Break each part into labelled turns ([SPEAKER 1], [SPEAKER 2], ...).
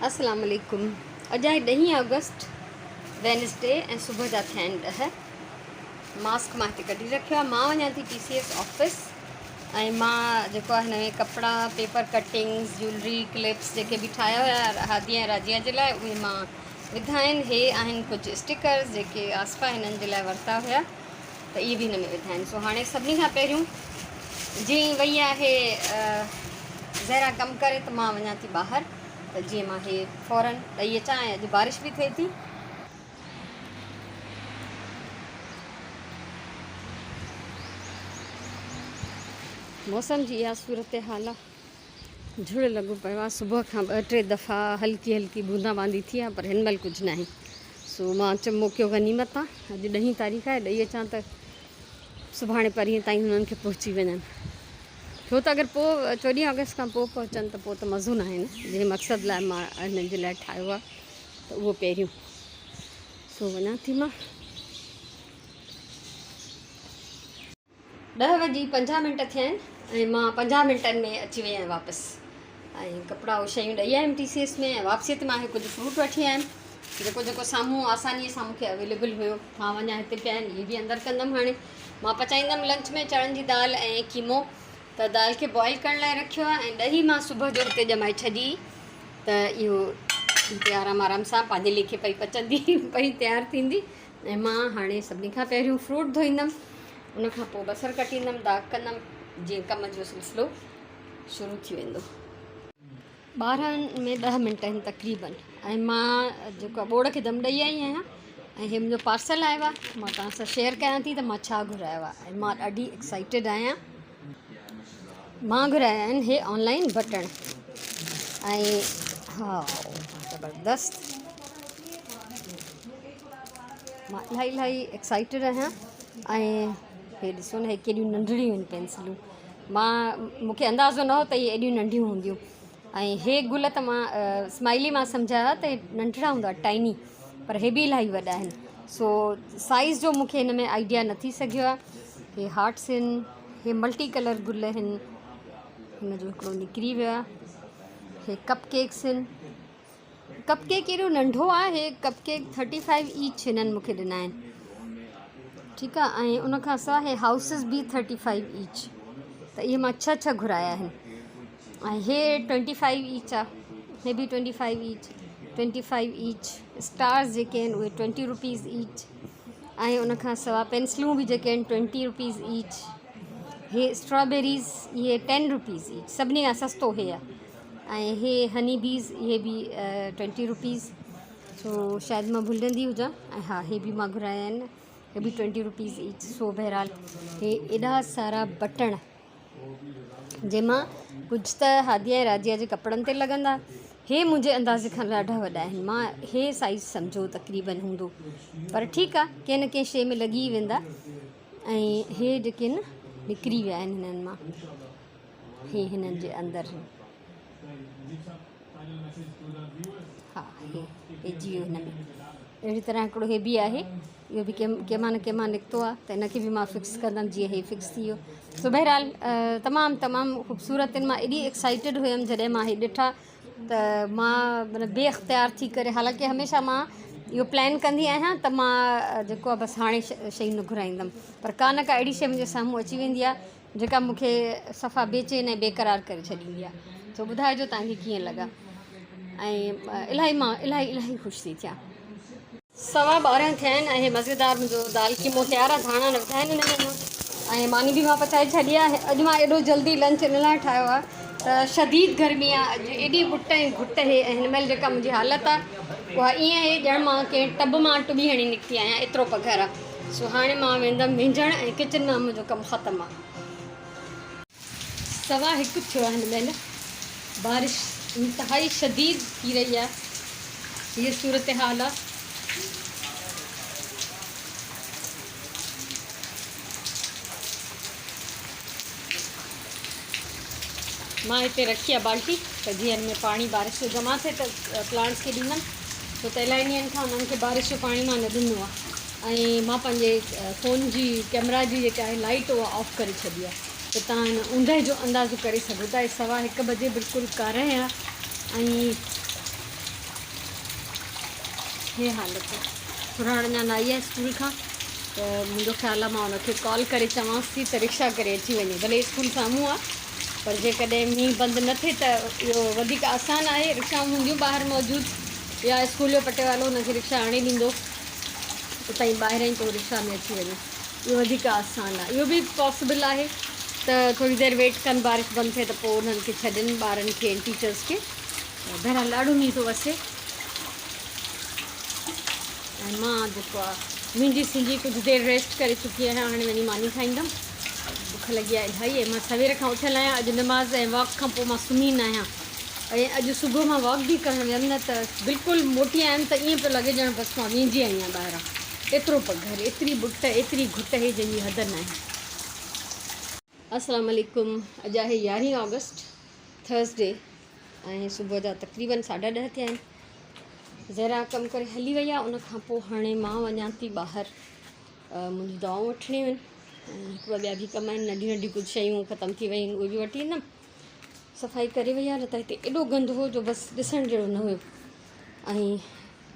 [SPEAKER 1] अस्सलाम वालेकुम। अॼु आहे 10 अगस्त वेनसडे ऐं सुबुह जा थिया आहिनि 10। मास्क मां हिते कढी रखियो आहे। मां वञा थी TCS ऑफिस ऐं मां जेको आहे हिन में कपिड़ा पेपर कटिंग्स ज्वेलरी क्लिप्स जेके बि ठाहिया हुया हादी ऐं राजिया जे लाइ उहे मां विधा आहिनि। हे आहिनि कुझु स्टिकर्स जेके आसपा हिननि जे लाइ वरिता हुया त इहे बि हिन में विधा आहिनि। सो हाणे सभिनी खां पहिरियों जीअं वई आहे ज़हरा कमु करे त मां वञा थी ॿाहिरि त जीअं मां हे फ़ौरन ॾेई अचां। ऐं अॼु बारिश बि थिए थी। मौसम जी इहा सूरत हाल आहे। झुड़ लॻो पियो आहे। सुबुह खां 2-3 दफ़ा हल्की हल्की बूंदाबांदी थी आहे पर हिन महिल कुझु न आहे। सो मां चमो कयो गनीमत आहे। अॼु 10 तारीख़ आहे। ॾेई अचां त सुभाणे परीहं ताईं हुननि खे पहुची वञनि। छो त अगरि पोइ 14 अगस्त खां पोइ पहुचनि त पोइ त मज़ो न आहे न। जंहिं मक़सद लाइ मां हिननि जे लाइ ठाहियो आहे त उहो पहिरियों। सो वञा थी मां। 10:50 थिया आहिनि ऐं मां 50 मिंटनि में अची वई आहियां वापसि। ऐं कपिड़ा उहे शयूं ॾेई आयमि TCS में। ऐं वापसीअ ते मां कुझु फ्रूट वठी आयमि जेको साम्हूं आसानीअ सां मूंखे अवेलेबल हुयो। मां वञा हिते पिया आहिनि। इहे बि अंदरि कंदमि। हाणे मां पचाईंदमि लंच में चणनि जी दाल ऐं कीमो। त दाल खे बॉइल करण लाइ रखियो आहे ऐं ॾही मां सुबुह जो हिते ॼमाए छॾी त इहो हिते आराम सां पंहिंजे लेखे पई पचंदी पई तयारु थींदी। ऐं मां हाणे सभिनी खां पहिरियों फ्रूट धोईंदमि। उनखां पोइ बसर कटींदमि दाग कंदमि जीअं कम जो सिलसिलो शुरू थी वेंदो। 12 में 10 मिंट आहिनि तक़रीबन। ऐं मां जेको बोड़ खे दम ॾेई आई आहियां ऐं हे मुंहिंजो पार्सल आयो आहे। मां तव्हां सां शेयर कयां थी त मां छा घुरायो आहे ऐं मां ॾाढी एक्साइटेड आहियां। मां घुराया आहिनि हे ऑनलाइन बटण ऐं हा ज़बरदस्त। मां इलाही एक्साइटेड आहियां। ऐं हे ॾिसो न हे केॾियूं नंढड़ियूं आहिनि पेंसिलूं। मूंखे अंदाज़ो न हो त इहे एॾियूं नंढियूं हूंदियूं। ऐं हे गुल त मां स्माइली मां सम्झाया त हे नंढड़ा हूंदा टाइनी, पर हे बि इलाही वॾा आहिनि। सो साइज़ जो मूंखे हिन में आइडिया न थी सघियो आहे। हे हार्ट्स आहिनि। हे मल्टी कलर गुल आहिनि। हिन जो हिकिड़ो निकिरी वियो आहे। हे कप केक्स आहिनि। कप केक एॾो नंढो आहे। हे कप केक 35 ईच हिननि मूंखे ॾिना आहिनि। ठीकु आहे। ऐं उनखां सवाइ हे हाउसिस बि 35 ईच। त इहे मां 6 घुराया आहिनि। ऐं हे 25 ईच आहे। हे बि 25 ईच। स्टार्स जेके आहिनि उहे 20 रुपीज़ ईच। ऐं उनखां सवाइ पेंसिलूं बि जेके आहिनि 20 रुपीज़ ईच। हे स्ट्रॉबेरीज़ इहे 10 रुपीज़ ईच। सभिनी खां सस्तो हे आहे। ऐं हे हनी बीज़ इहे बि 20 रुपीज़। सो शायदि मां भुलंदी हुजां। ऐं हा हे बि मां घुराया आहिनि। हे बि 20 रुपीज़ ईच। सो बहरहाल हे एॾा सारा बटण जंहिंमां कुझु त हादिया ऐं राजिया जे कपिड़नि ते लॻंदा। हे मुंहिंजे अंदाज़े खां ॾाढा वॾा आहिनि। मां हे साइज़ सम्झो तक़रीबन हूंदो, पर ठीकु आहे कंहिं न कंहिं शइ में लॻी वेंदा। ऐं हे जेके न निकिरी विया आहिनि हिननि मां। हे हिननि जे अंदरि हा हे जियो हिन में। अहिड़ी तरह हिकिड़ो हे बि आहे। इहो बि कंहिं मां निकितो आहे त हिनखे बि मां फिक्स कंदमि जीअं हे फिक्स थी वियो। सो बहरहाल तमामु ख़ूबसूरत आहिनि। मां एॾी एक्साइटेड हुयमि जॾहिं मां हे ॾिठा त मां माना बेइख्तियार थी करे, हालांकि हमेशह मां इहो प्लान कंदी आहियां त मां जेको आहे बसि हाणे शयूं न घुराईंदमि, पर का न का अहिड़ी शइ मुंहिंजे साम्हूं अची वेंदी आहे जेका मूंखे सफ़ा बेचैन ऐं बेक़रार करे छॾींदी आहे। सो ॿुधाइजो तव्हांखे कीअं लॻा। ऐं इलाही ख़ुशि थी थियां। 12:15 थिया आहिनि ऐं हे मज़ेदार मुंहिंजो दाल कीमो तयारु आहे। धाणा न विधा आहिनि हिन में। ऐं मानी बि मां पचाए छॾी आहे। अॼु मां एॾो जल्दी लंच इन लाइ ठाहियो आहे त शदीद गर्मी आहे अॼु। एॾी बुट ऐं घुट हे ऐं हिन महिल जेका मुंहिंजी हालत आहे उहा ईअं आहे ॼण मां कंहिं टब मां टुॿी हणी निकिती आहियां, एतिरो पघर आहे। सो हाणे मां वेंदमि विझण ऐं किचन में मुंहिंजो कमु ख़तमु आहे। 1:15 थियो आहे हिन महिल। बारिश इंतिहाई शदीद थी रही आहे। हीअ सूरत हाल आहे। मां हिते रखी आहे बाल्टी त जीअं हिन में पाणी बारिश जो जमा थिए त प्लांट्स खे ॾींदमि। छो त इलाही ॾींहंनि खां उन्हनि खे बारिश जो पाणी मां न ॾिनो आहे। ऐं मां पंहिंजे फ़ोन जी कैमरा जी जेका आहे लाइट उहा ऑफ करे छॾी आहे त तव्हां हिन ऊंदहि जो अंदाज़ो करे सघो था। 1:15 बजे बिल्कुलु कारें आहे। ऐं हे हालत सुराण अञा न आई आहे स्कूल खां, त मुंहिंजो ख़्यालु आहे मां हुनखे कॉल करे चवांसि थी त रिक्शा करे अची वञे। भले स्कूल साम्हूं आहे, पर जेकॾहिं मींहुं बंदि न थिए त इहो वधीक आसानु आहे। रिक्शाऊं हूंदियूं ॿाहिरि मौजूदु, या स्कूल जो पटे वारो हुनखे रिक्शा आणे ॾींदो, उतां ई ॿाहिरां ई पोइ रिक्शा में अची वञे, इहो वधीक आसानु आहे। इहो बि पॉसिबल आहे त थोरी देरि वेट कनि, बारिश बंदि थिए त पोइ उन्हनि खे छॾनि ॿारनि खे ऐं टीचर्स खे। बहरहाल ॾाढो मींहुं थो वसे। ऐं मां जेको आहे मुंहिंजी सिंधी कुझु देरि रेस्ट करे चुकी आहियां, हाणे वञी मानी खाईंदमि। बुख लॻी आहे इलाही, ऐं मां सवेर खां उथियल आहियां। अॼु नमाज़ ऐं वॉक खां पोइ मां सुम्ही न आहियां, ऐं अॼु सुबुह मां वॉक बि करणु वियमि न त बिल्कुलु मोटी आयमि त ईअं पियो लॻे ॼण बसि मां वेंदी आई आहियां ॿाहिरां। एतिरो पघर, एतिरी बुट, एतिरी घुट हे जंहिंजी हद न आहे। अस्सलाम वालेकुम। अॼु आहे 11 ऑगस्ट, थर्सडे, ऐं सुबुह जा तक़रीबन 10:30 थिया आहिनि। ज़रा कमु करे हली वई आहे, उनखां पोइ हाणे मां वञा थी ॿाहिरि मुंहिंजी दवाऊं वठणियूं आहिनि, ऐं हिकु ॿ ॿिया बि कम आहिनि। नंढियूं नंढियूं कुझु शयूं ख़तमु थी वयूं आहिनि, उहे बि वठी ईंदमि। सफ़ाई करे वई आहे, न त हिते एॾो गंद हो जो बसि ॾिसण जहिड़ो न हुयो। ऐं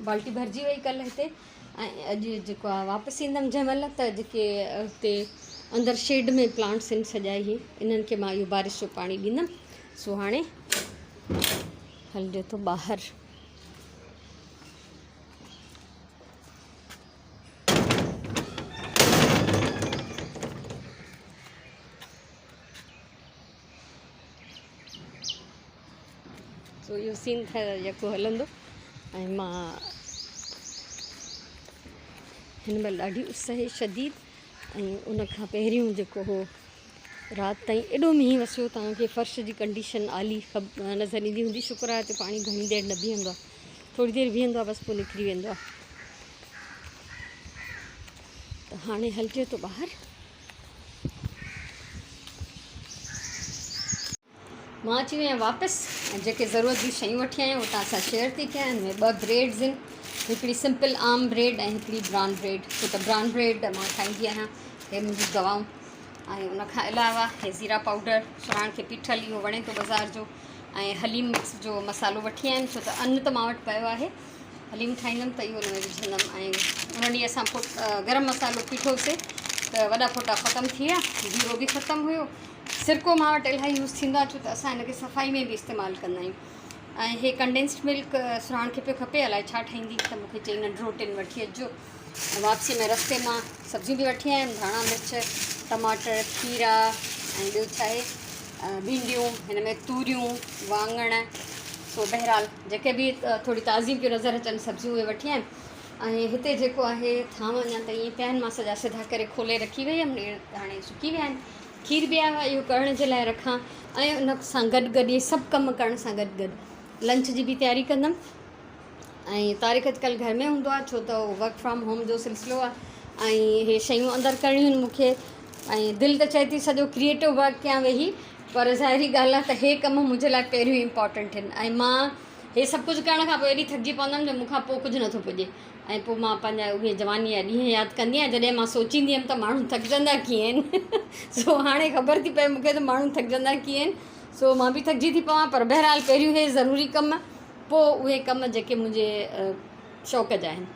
[SPEAKER 1] बाल्टी भरिजी वई कल्ह हिते, ऐं अॼु जेको आहे वापसि ईंदमि जंहिं महिल त जेके हुते अंदरि शेड में प्लांट्स आहिनि सजाई ही, इन्हनि खे मां इहो बारिश जो पाणी ॾींदमि। सो हाणे हलिजे थो ॿाहिरि। सो इहो सीन जेको हलंदो, ऐं मां हिन महिल ॾाढी उस आहे शदीद। ऐं उनखां पहिरियों जेको हो राति ताईं एॾो मींहुं वसियो, तव्हांखे फर्श जी कंडीशन आली नज़र ईंदी हूंदी। शुक्र आहे त पाणी घणी देरि न बीहंदो आहे, थोरी देरि बीहंदो आहे बसि, पोइ निकिरी वेंदो आहे। त हाणे हलिजे थो ॿाहिरि। मां अची वई आहियां वापसि, ऐं जेके ज़रूरत जी शयूं वठी आहियां उहो तव्हां सां शेयर थी कयां। हिन में 2 ब्रेड्स आहिनि, हिकिड़ी सिंपल आम ब्रेड ऐं हिकिड़ी ब्राउन ब्रेड। छो त ब्राउन ब्रेड मां खाईंदी आहियां, हे मुंहिंजी दवाऊं। ऐं उनखां अलावा हे ज़ीरा पाउडर, सुराण खे पीठल, इहो वणे थो बाज़ार जो। ऐं हलीम मिक्स जो मसालो वठी आयमि, छो त अन्न त मां वटि पियो आहे। हलीम ठाहींदमि त इहो हुन में विझंदमि। ऐं उन ॾींहुं असां गरम मसालो पीठोसीं त वॾा फोटा ख़तमु थी विया, जीरो बि ख़तमु हुयो। सिरको मां वटि इलाही यूज़ थींदो आहे, छो त असां हिनखे सफ़ाई में बि इस्तेमालु कंदा आहियूं। ऐं हे कंडेंस्ड मिल्क सुराण खे पियो खपे, अलाए छा ठाहींदी, त मूंखे चई नंढिड़ो टिन वठी अचिजो। वापसी में रस्ते मां सब्जियूं बि वठी आयमि, धाणा मिर्च, टमाटर, खीरा, ऐं ॿियो छा आहे भिंडियूं, हिन में तूरियूं, वाङण। सो बहरहाल जेके बि थोड़ी ताज़ियूं पियूं नज़र अचनि सब्जियूं, उहे वठी आयमि। ऐं हिते जेको आहे थांव अञा त ईअं पिया आहिनि, मां सॼा सिधा करे खोले रखी वई हुयमि, हाणे सुकी विया आहिनि। खीर बि आयो आहे, इहो करण जे लाइ रखां। ऐं उन सां गॾु गॾु इहे सभु कम करण सां गॾु गॾु लंच जी बि तयारी कंदमि। ऐं तारीख़ अॼुकल्ह घर में हूंदो आहे, छो त वर्क फ्रॉम होम जो सिलसिलो आहे, ऐं इहे शयूं अंदरि करणियूं आहिनि मूंखे। ऐं दिलि त चए थी सॼो क्रिएटिव वर्क कयां वेही, पर ज़ाहिरी ॻाल्हि आहे त हे कम मुंहिंजे लाइ पहिरियों इम्पॉर्टेंट आहिनि। ऐं मां हे सभु कुझु करण खां पोइ एॾी थकिजी पवंदमि जो मूंखां पोइ कुझु नथो पुॼे। ऐं पोइ मां पंहिंजा उहे जवानी जा ॾींहं यादि कंदी आहियां, जॾहिं मां सोचींदी हुअमि त माण्हू थकिजंदा कीअं आहिनि। सो हाणे ख़बर थी पए मूंखे त माण्हू थकिजंदा कीअं आहिनि। सो मां बि थकिजी थी पवां, पर बहरहाल पहिरियों हे ज़रूरी कम, पोइ उहे कम जेके मुंहिंजे शौक़ जा आहिनि।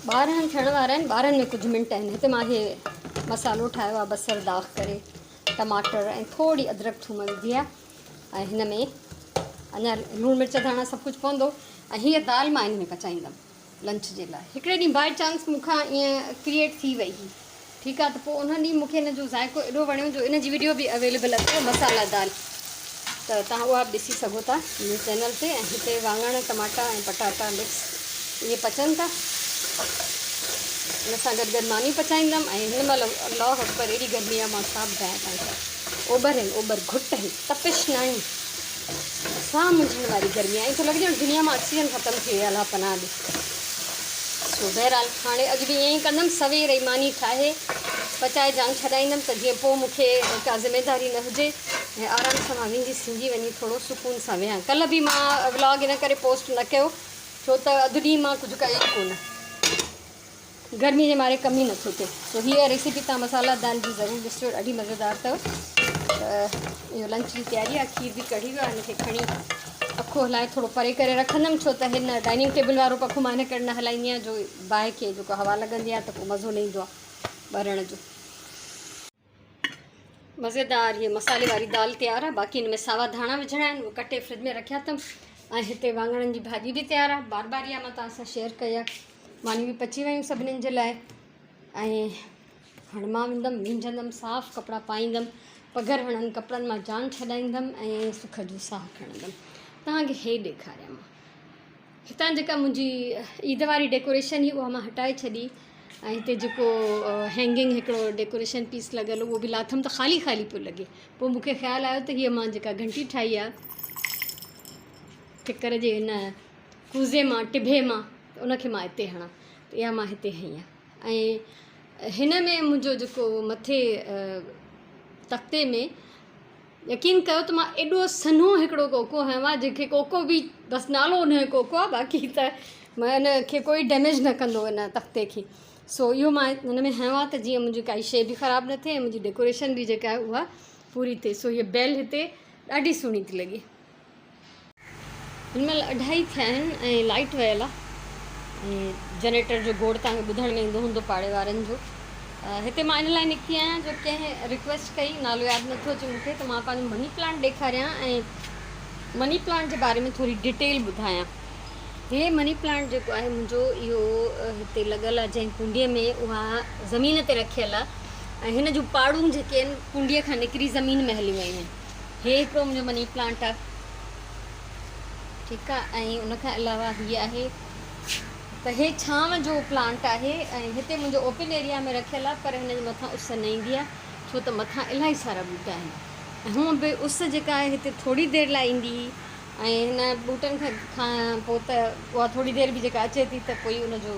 [SPEAKER 1] ॿार हाणे थियण वारा आहिनि, ॿारनि में कुझु मिंट आहिनि। हिते मां इहे मसालो ठाहियो आहे, बसरु दाग़ करे, टमाटर ऐं थोरी अदरक थूम विधी आहे। ऐं हिन में अञा लूणु मिर्च धाणा सभु कुझु पवंदो। ऐं हीअ दाल मां हिन में पचाईंदमि लंच जे लाइ। हिकिड़े ॾींहुं बाए चांस मूंखां ईअं क्रिएट थी वई हुई, ठीकु आहे, त पोइ उन ॾींहुं मूंखे हिन जो ज़ाइक़ो एॾो वणियो जो इन जी वीडियो बि अवेलेबल आहे, मसाला दाल, त तव्हां उहा बि ॾिसी सघो था मुंहिंजे चैनल ते। ऐं हिते वाङण, टमाटा ऐं पटाटा मिक्स इहे पचनि था, इन सां गॾु गॾु मानी पचाईंदमि। ऐं हिन महिल अलाह अकबर एॾी गर्मी आहे, मां छा ॿुधायां तव्हांखे। ओभर आहिनि, ओभर घुट आहिनि, तपिश न आहिनि, साह मुंझण वारी गर्मी आहे। ईअं थो लॻे ॼण दुनिया मां ऑक्सीजन ख़तमु थी वियो आहे, पनाह ॾे। सो बहरहाल हाणे अॼु बि ईअं ई कंदमि, सवेर ई मानी ठाहे पचाए जान छॾाईंदमि, त जीअं पोइ मूंखे का ज़िमेदारी न हुजे ऐं आराम सां मां वेंदी सिंधी वञी थोरो सुकून सां वेहां। कल्ह बि मां व्लॉग इन करे पोस्ट न कयो, छो त अधु ॾींहुं मां कुझु कयो ई कोन, गर्मी जे मारे कम ई नथो थिए। सो हीअ रेसिपी तव्हां मसाला दाल जी ज़रूरु ॾिसिजो, ॾाढी मज़ेदार अथव। त इहो लंच जी तयारी आहे, खीर बि कढ़ी वियो आहे, हिनखे खणी अखो हलाए थोरो परे करे रखंदमि, छो त हिन डाइनिंग टेबल वारो पखो मां इन करे न हलाईंदी आहियां जो बाहि खे जेको हवा लॻंदी आहे त पोइ मज़ो न ईंदो आहे ॿरण जो। मज़ेदार ये मसाले वारी दाल तयारु आहे। बाक़ी हिन में सावा धाणा विझणा आहिनि, उहो कटे फ्रिज में रखिया अथमि। ऐं हिते वाङणनि जी भाॼी बि तयारु आहे, बार बार इहा मां तव्हां सां शेयर कई आहे। मानी बि पची वियूं सभिनीनि जे लाइ। ऐं हाणे मां वेंदमि, मींजंदमि, साफ़ु कपिड़ा पाईंदमि, पघर हणनि कपिड़नि मां जान छॾाईंदमि ऐं सुख जो साहु खणंदमि। तव्हांखे हे ॾेखारियां मां हितां जेका मुंहिंजी ईद वारी डेकोरेशन हुई उहा मां हटाए छॾी। ऐं हिते जेको हैंगिंग हिकिड़ो डेकोरेशन पीस लॻियल उहो बि लाथमि त ख़ाली ख़ाली पियो लॻे। पोइ मूंखे ख़्यालु आयो त हीअ मां जेका घंटी ठाही आहे टिकर जे हिन कूज़े मां टिभे मां, त उनखे मां हिते हणां, त इहा मां हिते हई आहे। ऐं हिन में मुंहिंजो जेको मथे तख़्ते में यकीन कयो त मां एॾो सन्हो हिकिड़ो कोको हयो आहे, जंहिंखे कोको बि बसि नालो हुनजो कोको आहे, बाक़ी त मां हिन खे कोई डैमेज न कंदो हिन तख़्ते खे। सो इहो मां हिन में हयो आहे त जीअं मुंहिंजी काई शइ बि ख़राबु न थिए, मुंहिंजी डेकोरेशन बि जेका आहे उहा पूरी थिए। सो हीअ बेल हिते ॾाढी सुहिणी थी लॻे। हिन महिल 2:30 थिया आहिनि ऐं लाइट वियल आहे ऐं जनरेटर जो गोड़ तव्हांखे ॿुधण में ईंदो हूंदो पाड़े वारनि जो। हिते मां इन लाइ निकिती आहियां जो कंहिं रिक्वेस्ट कई, नालो यादि नथो अचे मूंखे, त मां पंहिंजो मनी प्लांट ॾेखारियां ऐं मनी प्लांट जे बारे में थोरी डिटेल ॿुधायां। हे मनी प्लांट जेको आहे मुंहिंजो इहो हिते लॻल आहे जंहिं कुंडीअ में, उहा ज़मीन ते रखियल आहे। ऐं हिन जूं पाड़ूं जेके आहिनि कुंडीअ खां निकिरी ज़मीन में हली वियूं आहिनि। हे हिकिड़ो मुंहिंजो मनी प्लांट आहे, ठीकु आहे। ऐं उनखां अलावा हीअ आहे त हे छांव जो प्लांट आहे। ऐं हिते मुंहिंजो ओपन एरिया में रखियल आहे, पर हिन जे मथां उस न ईंदी आहे, छो त मथां इलाही सारा ॿूटा आहिनि। ऐं हूअं बि उस जेका आहे हिते थोरी देरि लाइ ईंदी हुई, ऐं हिन ॿूटनि खां पोइ त उहा थोरी देरि बि जेका अचे थी त कोई उनजो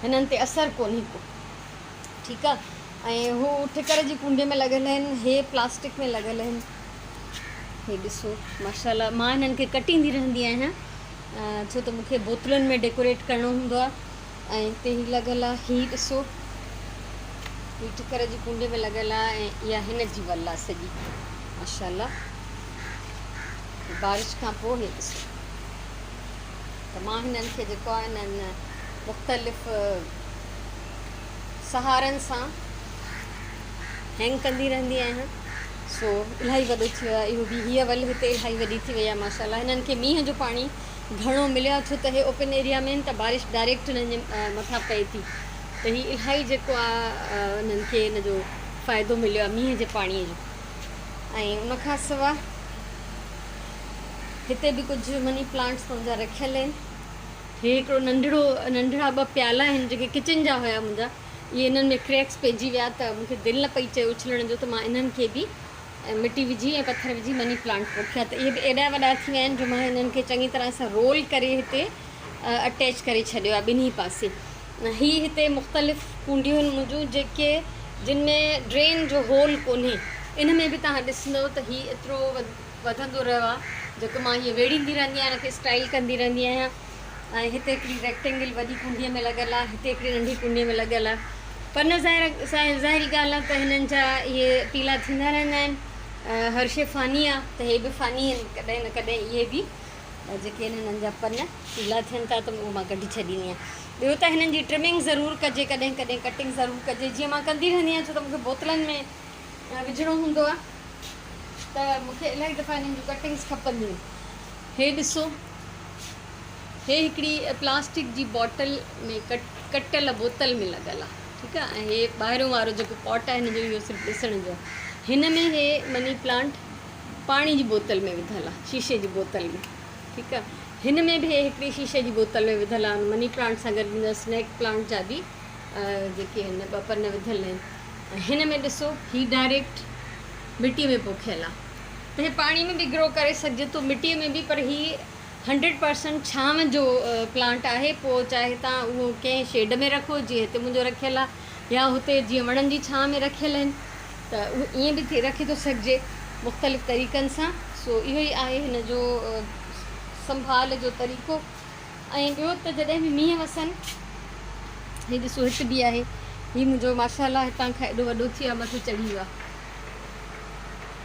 [SPEAKER 1] हिननि ते असरु कोन्हे को, ठीकु आहे। ऐं हू ठिकर जी कुंडीअ में लॻल आहिनि, हे प्लास्टिक में लॻल आहिनि। हे ॾिसो माशाल्लाह, मां हिननि खे कटींदी रहंदी आहियां, छो त मूंखे बोतलुनि में डेकोरेट करिणो हूंदो आहे। ऐं हिते ही लॻल आहे, हीअ ॾिसो, हीअ ठिकर जी कुंडीअ में लॻल आहे ऐं इहा हिन जी वल आहे सॼी माशाल्लाह। बारिश खां पोइ हे ॾिसो, त मां हिननि खे जेको आहे हिननि मुख़्तलिफ़ सहारनि सां हैंग कंदी रहंदी आहियां। सो इलाही वॾो थी वियो आहे इहो बि। हीअ वल हिते इलाही वॾी थी वई आहे माशाल्लाह। हिननि खे मींहं जो पाणी घणो मिलियो आहे, छो त हे ओपन एरिया में आहिनि त बारिश डायरेक्ट हिननि जे मथां पए थी, त हीअ इलाही जेको आहे हिननि खे हिन जो फ़ाइदो मिलियो आहे मींहं जे पाणीअ जो। ऐं उनखां सवाइ हिते बि कुझु मनी प्लांट्स मुंहिंजा रखियल आहिनि। हे हिकिड़ो नंढड़ा 2 प्याला आहिनि जेके किचन जा हुया मुंहिंजा, इहे हिननि में क्रैक्स पइजी विया, त मूंखे दिलि न पई चए उछलण जो, त मां इन्हनि खे बि मिटी विझी ऐं पथर विझी मनी प्लांट पोखिया। त इहे बि एॾा वॾा थी विया आहिनि जो मां हिननि खे चङी तरह सां रोल करे हिते अटैच करे छॾियो आहे ॿिन्ही पासे। हीअ हिते मुख़्तलिफ़ कुंडियूं आहिनि मुंहिंजूं जेके जिन में ड्रेन जो होल कोन्हे। इन में बि तव्हां ॾिसंदव त हीअ एतिरो वधंदो रहियो आहे, जेको मां हीअ वेड़ींदी रहंदी आहियां, हिनखे स्टाइल कंदी रहंदी आहियां। ऐं हिते हिकिड़ी रेक्टेंगल वॾी कुंडीअ में लॻल आहे, हिते हिकिड़ी नंढी कुंडीअ में लॻल आहे। पर न ज़ाहिरी ॻाल्हि आहे त हिननि जा इहे पीला थींदा रहंदा आहिनि। हर शइ फ़ानी आहे, त हे बि फ़ानी आहिनि, कॾहिं न कॾहिं इहे बि जेके आहिनि हिननि जा पन पीला थियनि था, त उहो मां कढी छॾींदी आहियां। ॿियो त हिननि जी ट्रिमिंग ज़रूरु कजे, कॾहिं कॾहिं कटिंग ज़रूरु कजे, जीअं मां कंदी रहंदी आहियां, छो त मूंखे बोतलनि में विझणो हूंदो आहे, त मूंखे इलाही दफ़ा हिननि जूं कटिंग्स खपंदियूं आहिनि। हे ॾिसो, हे हिकिड़ी प्लास्टिक जी बॉटल में कटियल बोतल में लॻल आहे, ठीकु आहे। ऐं हे ॿाहिरों वारो जेको पॉट आहे हिन जो इहो सिर्फ़ु ॾिसण जो आहे। हिन में हे मनी प्लांट पाणी जी बोतल में विधल आहे, शीशे जी बोतल में, ठीकु आहे। हिन में बि हे हिकिड़ी शीशे जी बोतल में विधल आहे। मनी प्लांट सां गॾु स्नैक प्लांट जा बि जेके हिन 2 पन विधल आहिनि। हिन में ॾिसो, हीअ डायरेक्ट मिटीअ में पोखियल आहे, त हे पाणी में बि ग्रो करे सघिजे थो, मिटीअ में बि, पर हीअ 100% छांव जो प्लांट आहे। पोइ चाहे तव्हां उहो कंहिं शेड में रखो, जीअं हिते मुंहिंजो रखियल आहे, या हुते जीअं वणनि जी छांव में रखियल आहिनि, त उहो ईअं बि थी रखी थो सघिजे मुख़्तलिफ़ तरीक़नि सां। सो इहो ई आहे हिन जो संभाल जो तरीक़ो। ऐं ॿियो त जॾहिं बि मींहं वसनि, हीअ ॾिसो, हिते बि आहे, हीअ मुंहिंजो माशाल्लाह हितां खां एॾो वॾो थी वियो आहे, मथे चढ़ी वियो आहे।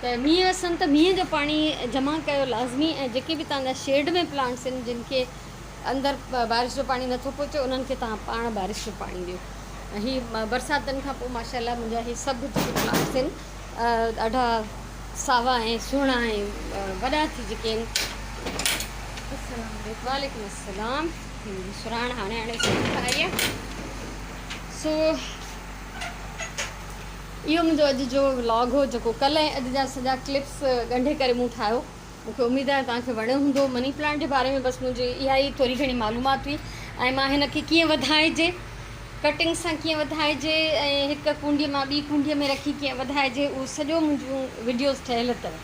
[SPEAKER 1] त मींहं अचनि त मींहं जो पाणी जमा कयो लाज़मी, ऐं जेके बि तव्हांजा शेड में प्लांट्स आहिनि जिन खे अंदरि बारिश जो पाणी नथो पहुचे उन्हनि खे तव्हां पाण बारिश जो पाणी ॾियो। ऐं हीअ बरसातनि खां पोइ माशाल्लाह मुंहिंजा हीअ सभु जेके प्लांट्स आहिनि ॾाढा सावा ऐं सुहिणा ऐं वॾा थी चुके आहिनि। वालेकुम अस्सलाम। सुराण हाणे आई आहे। सो इहो मुंहिंजो अॼु जो व्लॉग हो जेको कल्ह ऐं अॼु जा सॼा क्लिप्स ॻंढे करे मूं ठाहियो। मूंखे उमेदु आहे तव्हांखे वणियो हूंदो। मनी प्लांट जे बारे में बसि मुंहिंजी इहा ई थोरी घणी मालूमात हुई ऐं मां हिन खे कीअं वधाइजे, कटिंग सां कीअं वधाइजे ऐं हिकु कुंडीअ मां ॿी कुंडीअ में रखी कीअं वधाइजे, उहो सॼो मुंहिंजूं वीडियोज़ ठहियलु अथव।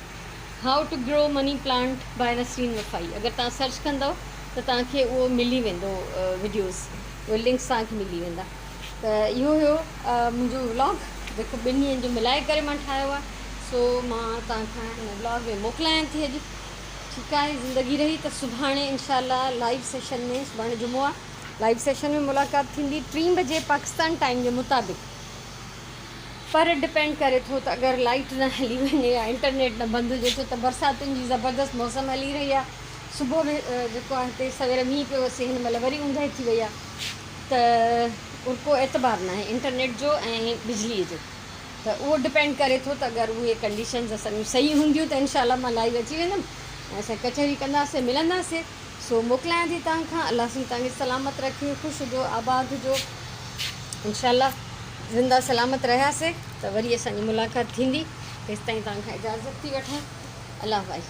[SPEAKER 1] How to grow money plant by Nasreen Wafai. अगरि तव्हां सर्च कंदव त तव्हांखे उहो मिली वेंदो वीडियोज़, उहे लिंक्स तव्हांखे मिली वेंदा। त इहो हुयो मुंहिंजो व्लॉग जेको 2 ॾींहंनि जो मिलाए करे मां ठाहियो आहे। सो मां तव्हांखां हिन व्लॉग में मोकिलायां थी अॼु। ठीकु आहे, ज़िंदगी रही त सुभाणे इंशाल्लाह लाइव सेशन में, सुभाणे जुमो आहे, लाइव सेशन में मुलाक़ात थींदी 3 बजे पाकिस्तान टाइम जे मुताबिक़। पर डिपेंड करे थो त अगरि लाइट न हली वञे या इंटरनेट न बंदि हुजे, छो त बरसातुनि जी ज़बरदस्त मौसम हली रही आहे। सुबुह में जेको आहे हिते सवेर मींहुं पियोसीं, हिन महिल वरी ऊंदहि थी वई आहे, त को एतबार न आहे इंटरनेट जो ऐं बिजलीअ जो। त उहो डिपेंड करे थो त अगरि उहे कंडीशन्स असांजूं सही हूंदियूं त इनशाला मां लाइव अची वेंदमि ऐं असां कचहरी कंदासीं, मिलंदासीं। सो मोकिलियां थी तव्हांखां। अलाह साईं तव्हांखे सलामत रखे, ख़ुशि हुजो, आबाद हुजो। इनशाला ज़िंदा सलामत रहियासीं त वरी असांजी मुलाक़ात थींदी। तेसिताईं तव्हांखां इजाज़त थी वठां। अलाह भाई।